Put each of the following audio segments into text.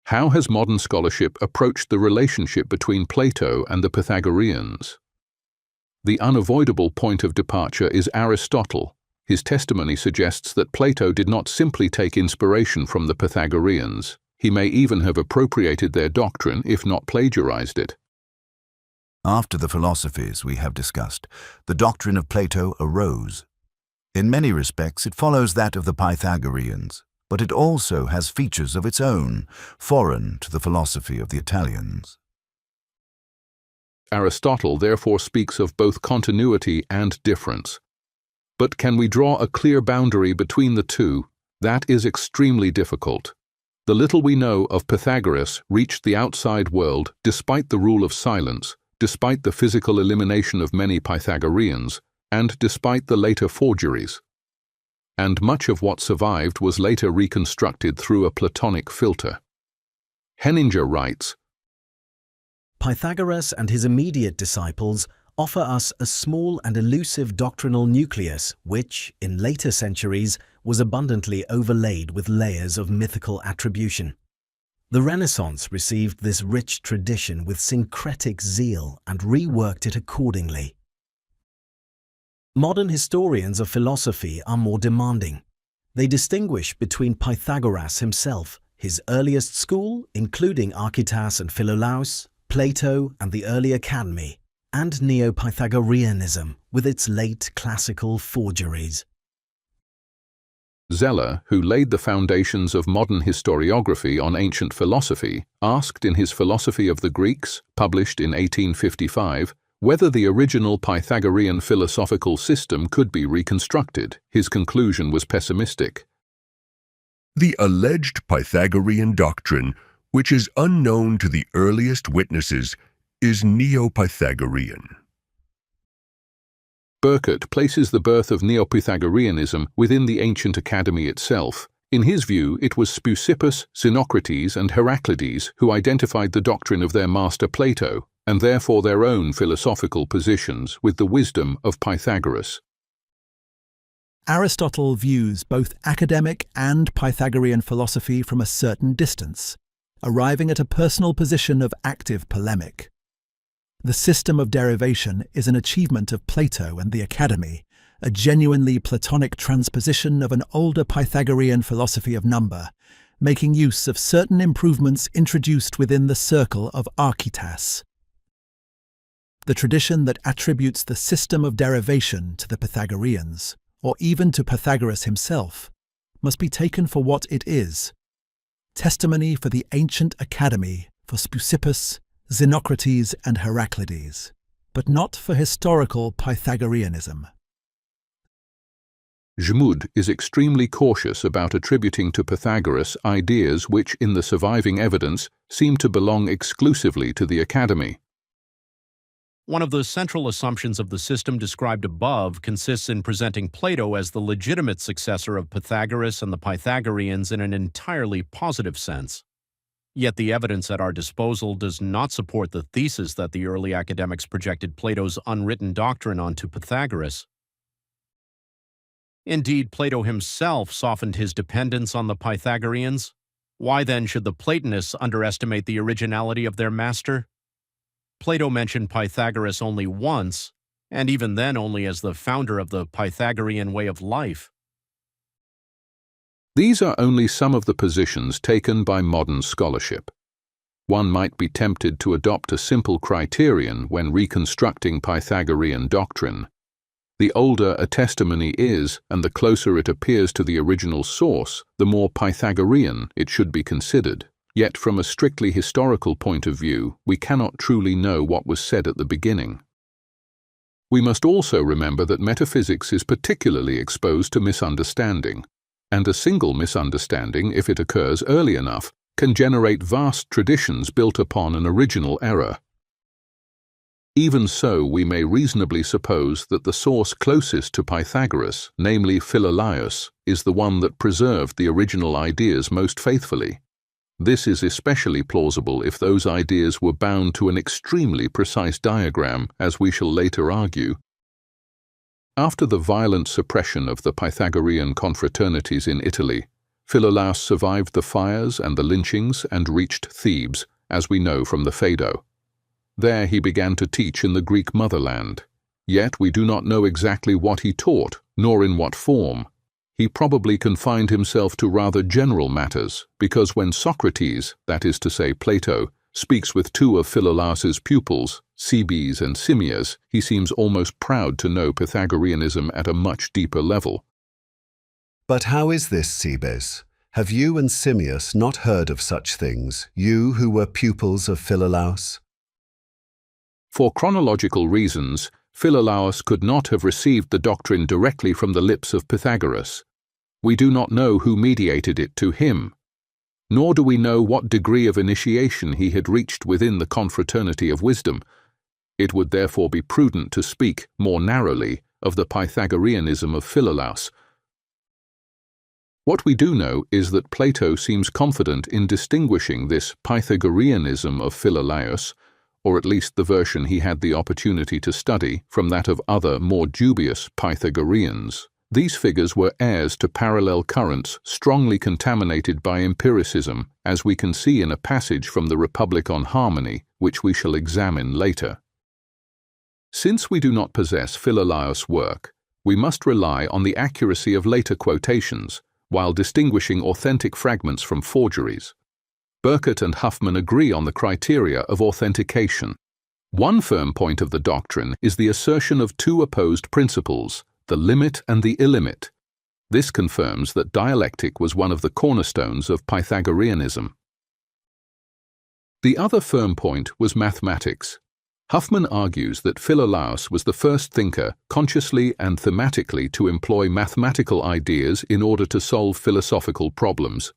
How has modern scholarship approached the relationship between Plato and the Pythagoreans? The unavoidable point of departure is Aristotle. His testimony suggests that Plato did not simply take inspiration from the Pythagoreans. He may even have appropriated their doctrine, if not plagiarized it. After the philosophies we have discussed, the doctrine of Plato arose. In many respects, it follows that of the Pythagoreans, but it also has features of its own, foreign to the philosophy of the Italians. Aristotle therefore speaks of both continuity and difference. But can we draw a clear boundary between the two? That is extremely difficult. The little we know of Pythagoras reached the outside world despite the rule of silence, despite the physical elimination of many Pythagoreans, and despite the later forgeries. And much of what survived was later reconstructed through a Platonic filter. Heninger writes, Pythagoras and his immediate disciples offer us a small and elusive doctrinal nucleus which, in later centuries, was abundantly overlaid with layers of mythical attribution. The Renaissance received this rich tradition with syncretic zeal and reworked it accordingly. Modern historians of philosophy are more demanding. They distinguish between Pythagoras himself, his earliest school, including Archytas and Philolaus, Plato and the early Academy, and Neo-Pythagoreanism with its late classical forgeries. Zeller, who laid the foundations of modern historiography on ancient philosophy, asked in his Philosophy of the Greeks, published in 1855, whether the original Pythagorean philosophical system could be reconstructed. His conclusion was pessimistic. The alleged Pythagorean doctrine, which is unknown to the earliest witnesses, is Neo-Pythagorean. Burkert places the birth of Neo-Pythagoreanism within the ancient academy itself. In his view, it was Speusippus, Xenocrates, and Heraclides who identified the doctrine of their master Plato, and therefore their own philosophical positions, with the wisdom of Pythagoras. Aristotle views both academic and Pythagorean philosophy from a certain distance, arriving at a personal position of active polemic. The system of derivation is an achievement of Plato and the Academy, a genuinely Platonic transposition of an older Pythagorean philosophy of number, making use of certain improvements introduced within the circle of Archytas. The tradition that attributes the system of derivation to the Pythagoreans, or even to Pythagoras himself, must be taken for what it is: testimony for the ancient Academy for Speusippus, Xenocrates and Heraclides, but not for historical Pythagoreanism. Zhmud is extremely cautious about attributing to Pythagoras ideas which, in the surviving evidence, seem to belong exclusively to the Academy. One of the central assumptions of the system described above consists in presenting Plato as the legitimate successor of Pythagoras and the Pythagoreans in an entirely positive sense. Yet the evidence at our disposal does not support the thesis that the early academics projected Plato's unwritten doctrine onto Pythagoras. Indeed, Plato himself softened his dependence on the Pythagoreans. Why then should the Platonists underestimate the originality of their master? Plato mentioned Pythagoras only once, and even then only as the founder of the Pythagorean way of life. These are only some of the positions taken by modern scholarship. One might be tempted to adopt a simple criterion when reconstructing Pythagorean doctrine. The older a testimony is, and the closer it appears to the original source, the more Pythagorean it should be considered. Yet from a strictly historical point of view, we cannot truly know what was said at the beginning. We must also remember that metaphysics is particularly exposed to misunderstanding, and a single misunderstanding, if it occurs early enough, can generate vast traditions built upon an original error. Even so, we may reasonably suppose that the source closest to Pythagoras, namely Philolaus, is the one that preserved the original ideas most faithfully. This is especially plausible if those ideas were bound to an extremely precise diagram, as we shall later argue. After the violent suppression of the Pythagorean confraternities in Italy, Philolaus survived the fires and the lynchings and reached Thebes, as we know from the Phaedo. There he began to teach in the Greek motherland. Yet we do not know exactly what he taught, nor in what form. He probably confined himself to rather general matters, because when Socrates, that is to say Plato, speaks with two of Philolaus's pupils, Cebes and Simmias, he seems almost proud to know Pythagoreanism at a much deeper level. But how is this, Cebes? Have you and Simmias not heard of such things, you who were pupils of Philolaus? For chronological reasons, Philolaus could not have received the doctrine directly from the lips of Pythagoras. We do not know who mediated it to him, nor do we know what degree of initiation he had reached within the confraternity of wisdom. It would therefore be prudent to speak more narrowly of the Pythagoreanism of Philolaus. What we do know is that Plato seems confident in distinguishing this Pythagoreanism of Philolaus, or at least the version he had the opportunity to study, from that of other, more dubious Pythagoreans. These figures were heirs to parallel currents strongly contaminated by empiricism, as we can see in a passage from the Republic on Harmony, which we shall examine later. Since we do not possess Philolaus' work, we must rely on the accuracy of later quotations, while distinguishing authentic fragments from forgeries. Burkert and Huffman agree on the criteria of authentication. One firm point of the doctrine is the assertion of two opposed principles, the limit and the illimit. This confirms that dialectic was one of the cornerstones of Pythagoreanism. The other firm point was mathematics. Huffman argues that Philolaus was the first thinker consciously and thematically to employ mathematical ideas in order to solve philosophical problems.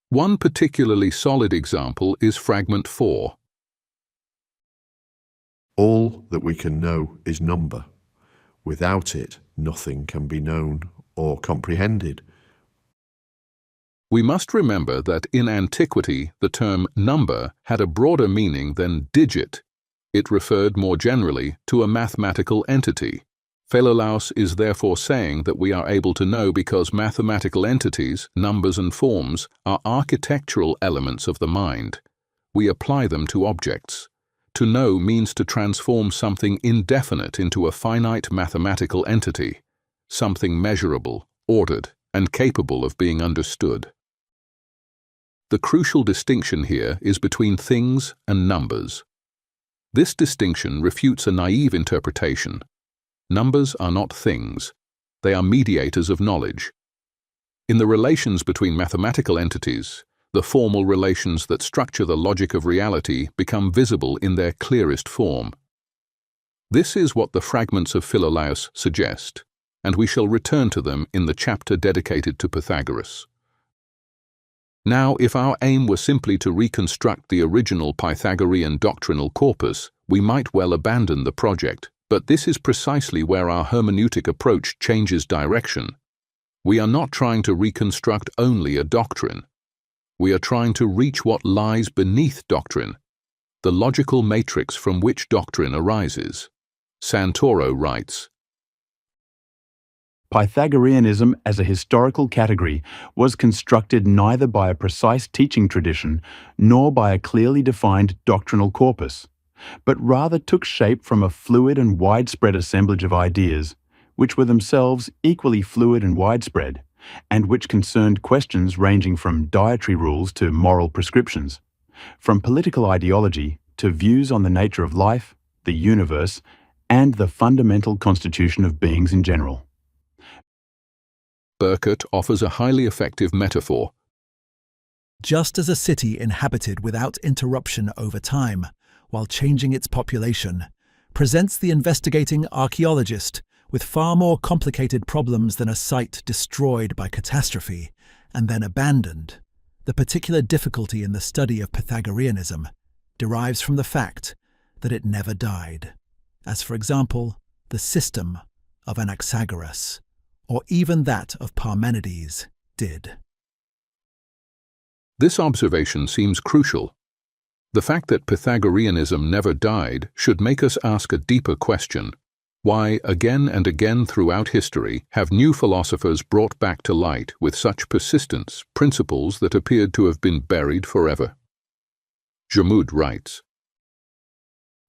One particularly solid example is Fragment 4. All that we can know is number. Without it, nothing can be known or comprehended. We must remember that in antiquity the term number had a broader meaning than digit. It referred more generally to a mathematical entity. Philolaus is therefore saying that we are able to know because mathematical entities, numbers and forms, are architectural elements of the mind. We apply them to objects. To know means to transform something indefinite into a finite mathematical entity, something measurable, ordered, and capable of being understood. The crucial distinction here is between things and numbers. This distinction refutes a naive interpretation. Numbers are not things. They are mediators of knowledge. In the relations between mathematical entities, the formal relations that structure the logic of reality become visible in their clearest form. This is what the fragments of Philolaus suggest, and we shall return to them in the chapter dedicated to Pythagoras. Now, if our aim were simply to reconstruct the original Pythagorean doctrinal corpus, we might well abandon the project, but this is precisely where our hermeneutic approach changes direction. We are not trying to reconstruct only a doctrine. We are trying to reach what lies beneath doctrine, the logical matrix from which doctrine arises. Santoro writes, Pythagoreanism as a historical category was constructed neither by a precise teaching tradition nor by a clearly defined doctrinal corpus, but rather took shape from a fluid and widespread assemblage of ideas, which were themselves equally fluid and widespread, and which concerned questions ranging from dietary rules to moral prescriptions, from political ideology to views on the nature of life, the universe, and the fundamental constitution of beings in general. Burkert offers a highly effective metaphor. Just as a city inhabited without interruption over time, while changing its population, presents the investigating archaeologist with far more complicated problems than a site destroyed by catastrophe and then abandoned, the particular difficulty in the study of Pythagoreanism derives from the fact that it never died, as for example, the system of Anaxagoras, or even that of Parmenides, did. This observation seems crucial. The fact that Pythagoreanism never died should make us ask a deeper question. Why, again and again throughout history, have new philosophers brought back to light with such persistence principles that appeared to have been buried forever? Zhmud writes,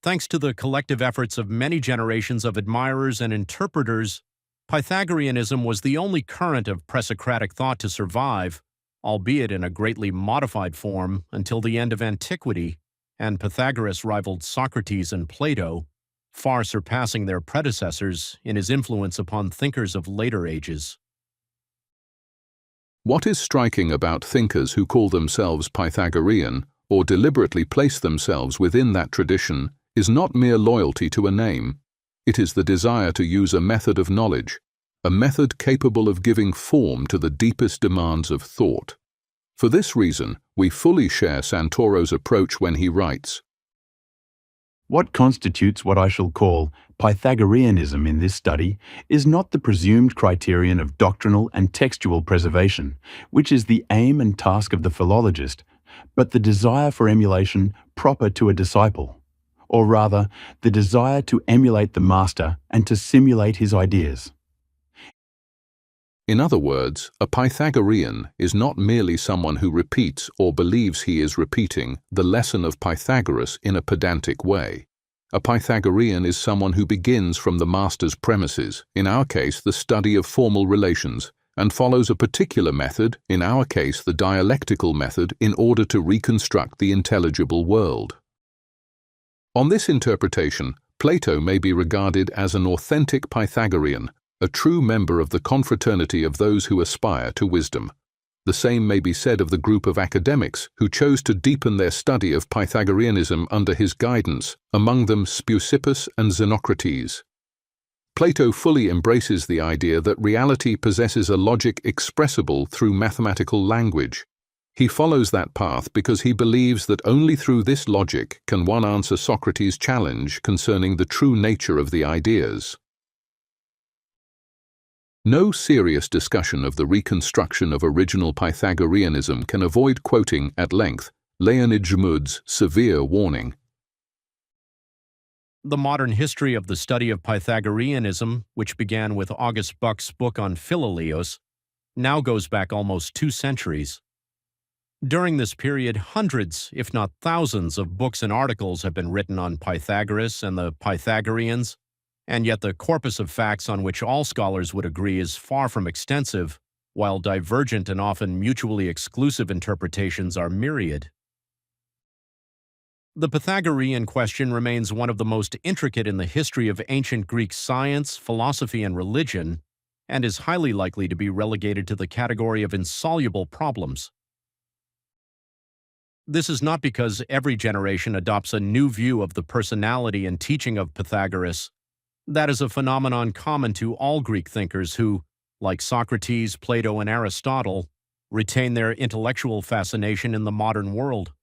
Thanks to the collective efforts of many generations of admirers and interpreters, Pythagoreanism was the only current of presocratic thought to survive, albeit in a greatly modified form, until the end of antiquity, and Pythagoras rivaled Socrates and Plato, far surpassing their predecessors in his influence upon thinkers of later ages. What is striking about thinkers who call themselves Pythagorean or deliberately place themselves within that tradition is not mere loyalty to a name. It is the desire to use a method of knowledge, a method capable of giving form to the deepest demands of thought. For this reason, we fully share Santoro's approach when he writes, What constitutes what I shall call Pythagoreanism in this study is not the presumed criterion of doctrinal and textual preservation, which is the aim and task of the philologist, but the desire for emulation proper to a disciple, or rather, the desire to emulate the master and to simulate his ideas. In other words, a Pythagorean is not merely someone who repeats or believes he is repeating the lesson of Pythagoras in a pedantic way. A Pythagorean is someone who begins from the master's premises, in our case the study of formal relations, and follows a particular method, in our case the dialectical method, in order to reconstruct the intelligible world. On this interpretation, Plato may be regarded as an authentic Pythagorean, a true member of the confraternity of those who aspire to wisdom. The same may be said of the group of academics who chose to deepen their study of Pythagoreanism under his guidance, among them Speusippus and Xenocrates. Plato fully embraces the idea that reality possesses a logic expressible through mathematical language. He follows that path because he believes that only through this logic can one answer Socrates' challenge concerning the true nature of the ideas. No serious discussion of the reconstruction of original Pythagoreanism can avoid quoting at length Leonid Zhmud's severe warning. The modern history of the study of Pythagoreanism, which began with August Buck's book on Philolaus, now goes back almost 2 centuries. During this period, hundreds, if not thousands, of books and articles have been written on Pythagoras and the Pythagoreans, and yet the corpus of facts on which all scholars would agree is far from extensive, while divergent and often mutually exclusive interpretations are myriad. The Pythagorean question remains one of the most intricate in the history of ancient Greek science, philosophy, and religion, and is highly likely to be relegated to the category of insoluble problems. This is not because every generation adopts a new view of the personality and teaching of Pythagoras. That is a phenomenon common to all Greek thinkers who, like Socrates, Plato, and Aristotle, retain their intellectual fascination in the modern world.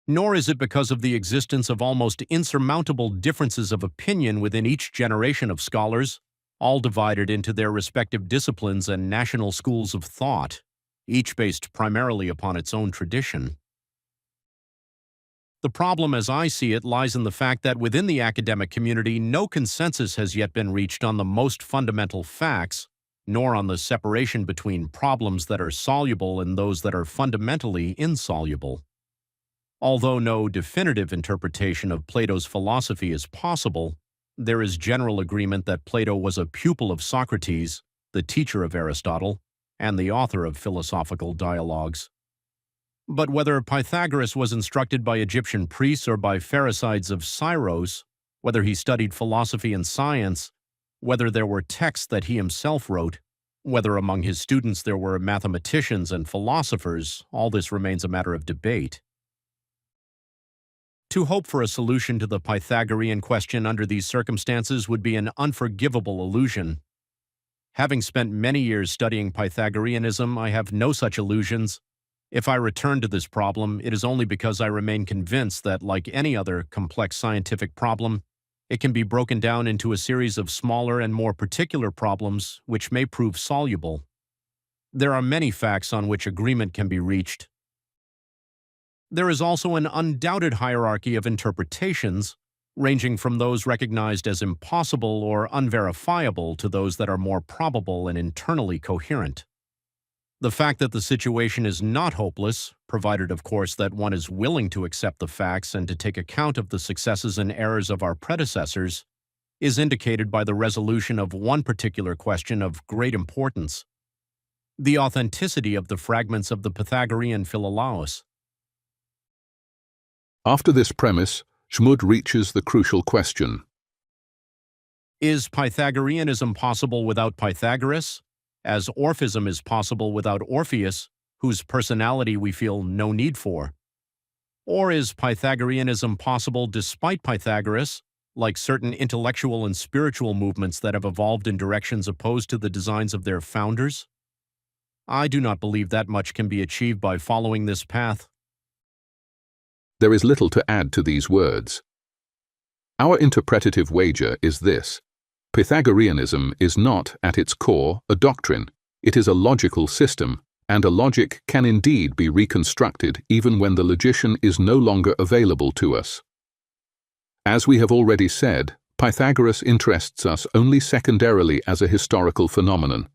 Nor is it because of the existence of almost insurmountable differences of opinion within each generation of scholars, all divided into their respective disciplines and national schools of thought, each based primarily upon its own tradition. The problem, as I see it, lies in the fact that within the academic community, no consensus has yet been reached on the most fundamental facts, nor on the separation between problems that are soluble and those that are fundamentally insoluble. Although no definitive interpretation of Plato's philosophy is possible, there is general agreement that Plato was a pupil of Socrates, the teacher of Aristotle, and the author of philosophical dialogues. But whether Pythagoras was instructed by Egyptian priests or by Pharisides of Syros, whether he studied philosophy and science, whether there were texts that he himself wrote, whether among his students there were mathematicians and philosophers, all this remains a matter of debate. To hope for a solution to the Pythagorean question under these circumstances would be an unforgivable illusion. Having spent many years studying Pythagoreanism, I have no such illusions. If I return to this problem, it is only because I remain convinced that, like any other complex scientific problem, it can be broken down into a series of smaller and more particular problems which may prove soluble. There are many facts on which agreement can be reached. There is also an undoubted hierarchy of interpretations, ranging from those recognized as impossible or unverifiable to those that are more probable and internally coherent. The fact that the situation is not hopeless, provided of course that one is willing to accept the facts and to take account of the successes and errors of our predecessors, is indicated by the resolution of one particular question of great importance: the authenticity of the fragments of the Pythagorean Philolaus. After this premise, Zhmud reaches the crucial question: Is Pythagoreanism possible without Pythagoras, as Orphism is possible without Orpheus, whose personality we feel no need for? Or is Pythagoreanism possible despite Pythagoras, like certain intellectual and spiritual movements that have evolved in directions opposed to the designs of their founders? I do not believe that much can be achieved by following this path. There is little to add to these words. Our interpretative wager is this: Pythagoreanism is not, at its core, a doctrine. It is a logical system, and a logic can indeed be reconstructed even when the logician is no longer available to us. As we have already said, Pythagoras interests us only secondarily as a historical phenomenon.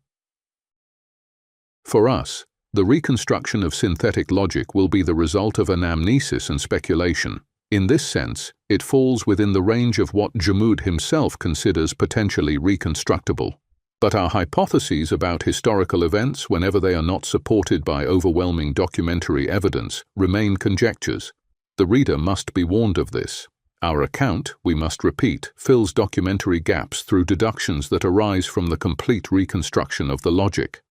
For us, the reconstruction of synthetic logic will be the result of anamnesis and speculation. In this sense, it falls within the range of what Zhmud himself considers potentially reconstructible. But our hypotheses about historical events, whenever they are not supported by overwhelming documentary evidence, remain conjectures. The reader must be warned of this. Our account, we must repeat, fills documentary gaps through deductions that arise from the complete reconstruction of the logic.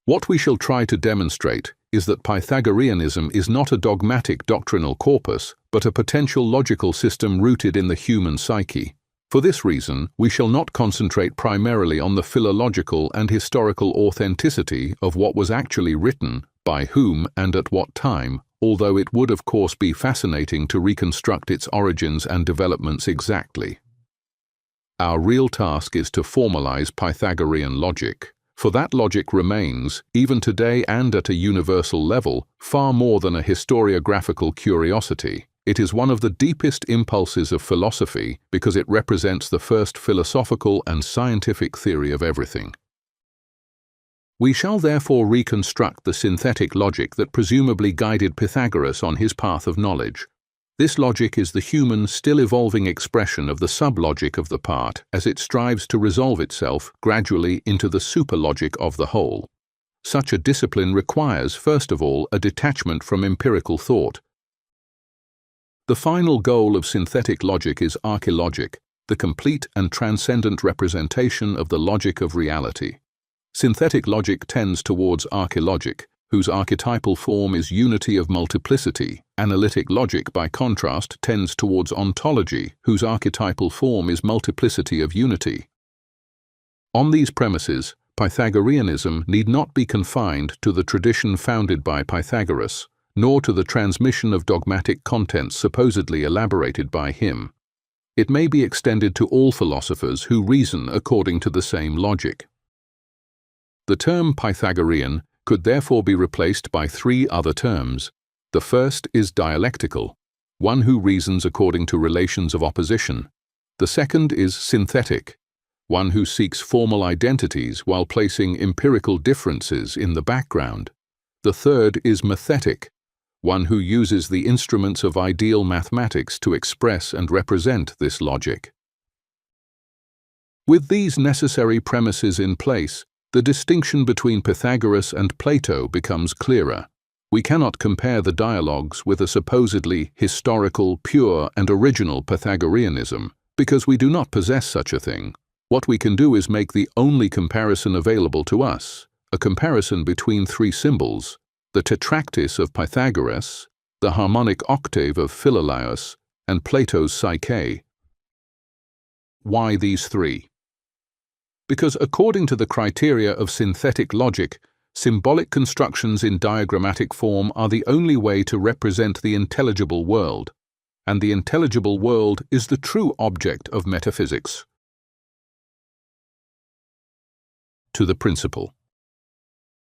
What we shall try to demonstrate is that Pythagoreanism is not a dogmatic doctrinal corpus, but a potential logical system rooted in the human psyche. For this reason, we shall not concentrate primarily on the philological and historical authenticity of what was actually written, by whom and at what time, although it would of course be fascinating to reconstruct its origins and developments exactly. Our real task is to formalize Pythagorean logic, for that logic remains, even today and at a universal level, far more than a historiographical curiosity. It is one of the deepest impulses of philosophy because it represents the first philosophical and scientific theory of everything. We shall therefore reconstruct the synthetic logic that presumably guided Pythagoras on his path of knowledge. This logic is the human, still evolving expression of the sub-logic of the part as it strives to resolve itself gradually into the super-logic of the whole. Such a discipline requires, first of all, a detachment from empirical thought. The final goal of synthetic logic is archilogic, the complete and transcendent representation of the logic of reality. Synthetic logic tends towards archilogic, whose archetypal form is unity of multiplicity. Analytic logic, by contrast, tends towards ontology, whose archetypal form is multiplicity of unity. On these premises, Pythagoreanism need not be confined to the tradition founded by Pythagoras, nor to the transmission of dogmatic contents supposedly elaborated by him. It may be extended to all philosophers who reason according to the same logic. The term Pythagorean could therefore be replaced by three other terms. The first is dialectical, one who reasons according to relations of opposition. The second is synthetic, one who seeks formal identities while placing empirical differences in the background. The third is mathetic, one who uses the instruments of ideal mathematics to express and represent this logic. With these necessary premises in place, the distinction between Pythagoras and Plato becomes clearer. We cannot compare the dialogues with a supposedly historical, pure, and original Pythagoreanism, because we do not possess such a thing. What we can do is make the only comparison available to us, a comparison between three symbols: the Tetractys of Pythagoras, the Harmonic Octave of Philolaus, and Plato's Psyche. Why these three? Because according to the criteria of synthetic logic, symbolic constructions in diagrammatic form are the only way to represent the intelligible world, and the intelligible world is the true object of metaphysics. To the principle.